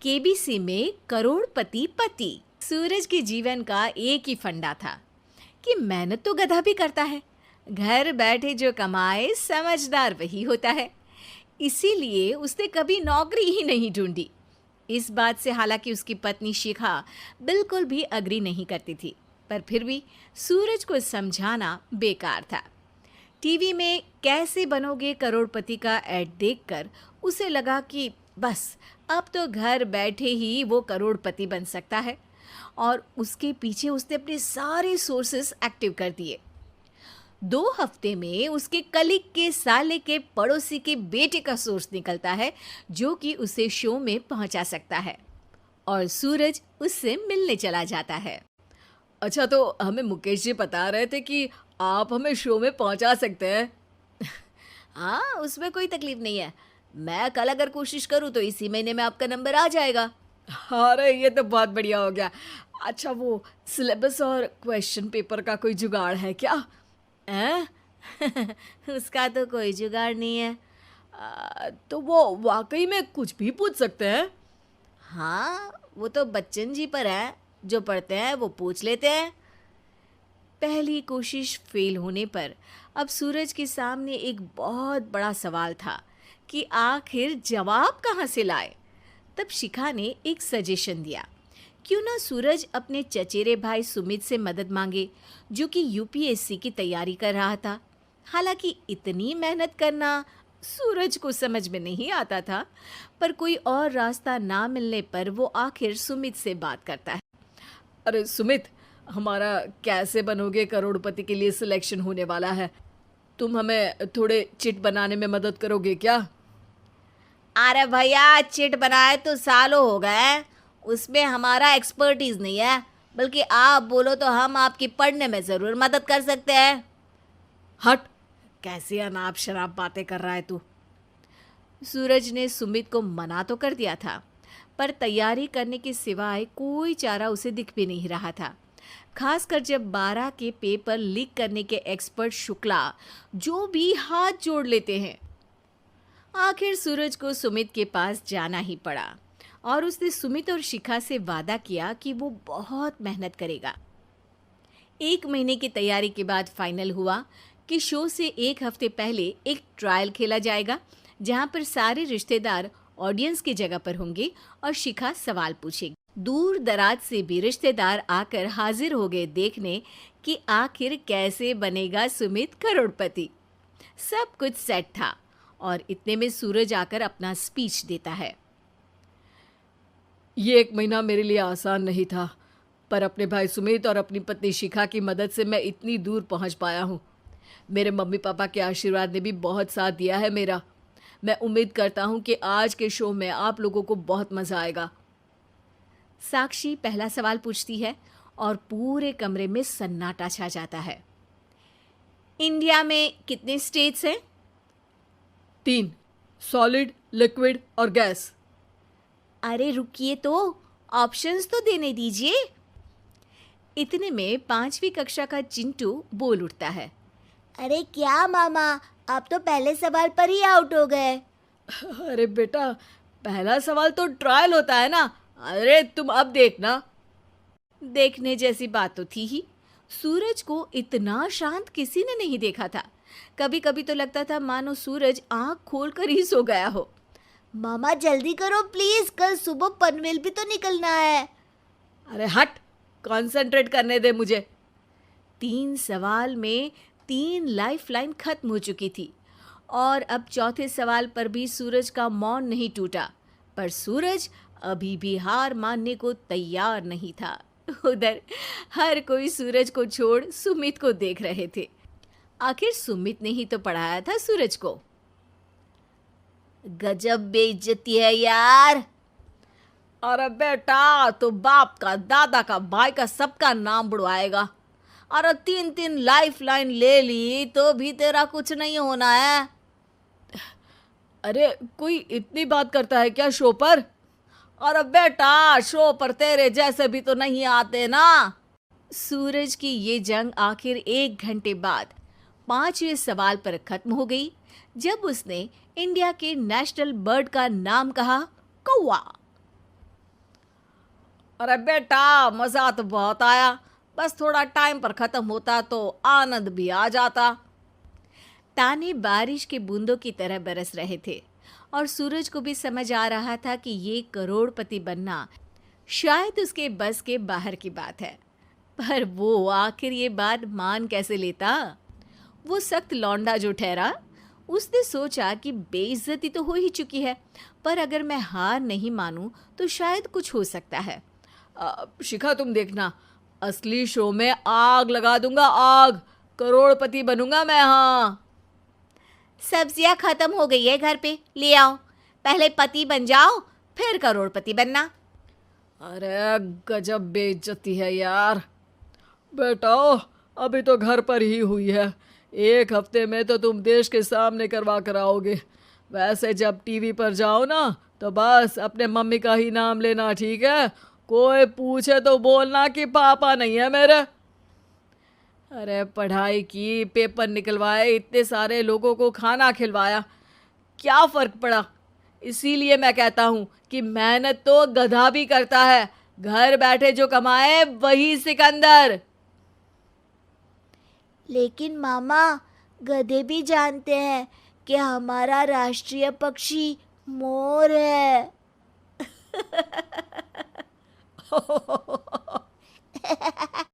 KBC में करोड़पति पति। सूरज के जीवन का एक ही फंडा था कि मेहनत तो गधा भी करता है, घर बैठे जो कमाए समझदार वही होता है। इसीलिए उसने कभी नौकरी ही नहीं ढूंढी। इस बात से हालांकि उसकी पत्नी शिखा बिल्कुल भी अग्री नहीं करती थी, पर फिर भी सूरज को समझाना बेकार था। टीवी में कैसे बनोगे करोड़पति का ऐड देखकर उसे लगा कि बस अब तो घर बैठे ही वो करोड़पति बन सकता है, और उसके पीछे उसने अपने सारे सोर्सेस एक्टिव कर दिए। 2 हफ्ते में उसके कलीग के साले के पड़ोसी के बेटे का सोर्स निकलता है जो कि उसे शो में पहुंचा सकता है, और सूरज उससे मिलने चला जाता है। अच्छा, तो हमें मुकेश जी बता रहे थे कि आप हमें शो में पहुंचा सकते हैं। हाँ, उसमें कोई तकलीफ नहीं है। मैं कल अगर कोशिश करूँ तो इसी महीने में आपका नंबर आ जाएगा। अरे ये तो बहुत बढ़िया हो गया। अच्छा, वो सिलेबस और क्वेश्चन पेपर का कोई जुगाड़ है क्या? हैं? उसका तो कोई जुगाड़ नहीं है। तो वो वाकई में कुछ भी पूछ सकते हैं? हाँ, वो तो बच्चन जी पर है, जो पढ़ते हैं वो पूछ लेते हैं। पहली कोशिश फेल होने पर अब सूरज के सामने एक बहुत बड़ा सवाल था कि आखिर जवाब कहाँ से लाए। तब शिखा ने एक सजेशन दिया, क्यों ना सूरज अपने चचेरे भाई सुमित से मदद मांगे, जो कि यूपीएससी की तैयारी कर रहा था। हालांकि इतनी मेहनत करना सूरज को समझ में नहीं आता था, पर कोई और रास्ता ना मिलने पर वो आखिर सुमित से बात करता है। अरे सुमित, हमारा कैसे बनोगे करोड़पति के लिए सिलेक्शन होने वाला है। तुम हमें थोड़े चिट बनाने में मदद करोगे क्या? अरे भैया, चिट बनाए तो सालों हो गए, उसमें हमारा एक्सपर्टीज नहीं है, बल्कि आप बोलो तो हम आपकी पढ़ने में ज़रूर मदद कर सकते हैं। हट, कैसी अनाप शराब बातें कर रहा है तू। सूरज ने सुमित को मना तो कर दिया था, पर तैयारी करने के सिवाय कोई चारा उसे दिख भी नहीं रहा था, खासकर जब 12 के पेपर लीक करने के एक्सपर्ट शुक्ला जो भी हाथ जोड़ लेते हैं। आखिर सूरज को सुमित के पास जाना ही पड़ा, और उसने सुमित और शिखा से वादा किया कि वो बहुत मेहनत करेगा। 1 महीने की तैयारी के बाद फाइनल हुआ कि शो से 1 हफ्ते पहले एक ट्रायल खेला जाएगा, जहां पर सारे रिश्तेदार ऑडियंस की जगह पर होंगे और शिखा सवाल पूछेगी। दूर दराज से भी रिश्तेदार आकर हाजिर हो गए देखने कि आखिर कैसे बनेगा सुमित करोड़पति। सब कुछ सेट था, और इतने में सूरज आकर अपना स्पीच देता है। ये 1 महीना मेरे लिए आसान नहीं था, पर अपने भाई सुमित और अपनी पत्नी शिखा की मदद से मैं इतनी दूर पहुंच पाया हूँ। मेरे मम्मी पापा के आशीर्वाद ने भी बहुत साथ दिया है मेरा। मैं उम्मीद करता हूँ कि आज के शो में आप लोगों को बहुत मज़ा आएगा। साक्षी पहला सवाल पूछती है और पूरे कमरे में सन्नाटा छा जाता है। इंडिया में कितने स्टेट्स हैं? 3, सॉलिड, लिक्विड और गैस। अरे रुकिए, तो ऑप्शंस तो देने दीजिए। इतने में 5वीं कक्षा का चिंटू बोल उठता है। अरे क्या मामा, आप तो पहले सवाल पर ही आउट हो गए। अरे बेटा, पहला सवाल तो ट्रायल होता है ना। अरे तुम अब देखना। देखने जैसी बात तो थी ही। सूरज को इतना शांत किसी ने नहीं देखा था। कभी कभी तो लगता था मानो सूरज आंख खोलकर ही सो गया हो। मामा जल्दी करो प्लीज, कल सुबह पनवेल भी तो निकलना है। अरे हट, कंसंट्रेट करने दे मुझे। 3 सवाल में 3 लाइफलाइन खत्म हो चुकी थी, और अब चौथे सवाल पर भी सूरज का मौन नहीं टूटा। पर सूरज अभी भी हार मानने को तैयार नहीं था। उधर हर कोई सूरज को छोड़ सुमित को देख रहे थे। आखिर सुमित ने ही तो पढ़ाया था सूरज को। गजब बेइज्जती है यार। अरे बेटा, तो बाप का, दादा का, भाई का, सबका नाम बुड़वाएगा। अरे 3 लाइफलाइन ले ली तो भी तेरा कुछ नहीं होना है। अरे कोई इतनी बात करता है क्या शो पर? अरे बेटा, शो पर तेरे जैसे भी तो नहीं आते ना। सूरज की ये जंग आखिर 1 घंटे बाद 5वें सवाल पर खत्म हो गई, जब उसने इंडिया के नेशनल बर्ड का नाम कहा, कौवा। अरे बेटा, मजा तो बहुत आया, बस थोड़ा टाइम पर खत्म होता तो आनंद भी आ जाता। ताने बारिश के बूंदों की तरह बरस रहे थे और सूरज को भी समझ आ रहा था कि ये करोड़पति बनना शायद उसके बस के बाहर की बात है। पर वो आखिर ये बात मान कैसे लेता? वो सख्त लौंडा जो ठहरा, उसने सोचा कि बेइज्जती तो हो ही चुकी है, पर अगर मैं हार नहीं मानूं तो शायद कुछ हो सकता है। शिखा, तुम देखना, असली शो में आग लगा दूंगा, आग। करोड़पति बनूंगा मैं। हाँ, सब्जियां खत्म हो गई है घर पे, ले आओ। पहले पति बन जाओ, फिर करोड़पति बनना। अरे गजब बेइज्जती है यार। बेटा, अभी तो घर पर ही हुई है, 1 हफ्ते में तो तुम देश के सामने करवा कर आओगे। वैसे जब टीवी पर जाओ ना तो बस अपने मम्मी का ही नाम लेना, ठीक है? कोई पूछे तो बोलना कि पापा नहीं है मेरे। अरे पढ़ाई की, पेपर निकलवाए, इतने सारे लोगों को खाना खिलवाया, क्या फर्क पड़ा? इसीलिए मैं कहता हूँ कि मेहनत तो गधा भी करता है, घर बैठे जो कमाए वही सिकंदर। लेकिन मामा, गधे भी जानते हैं कि हमारा राष्ट्रीय पक्षी मोर है।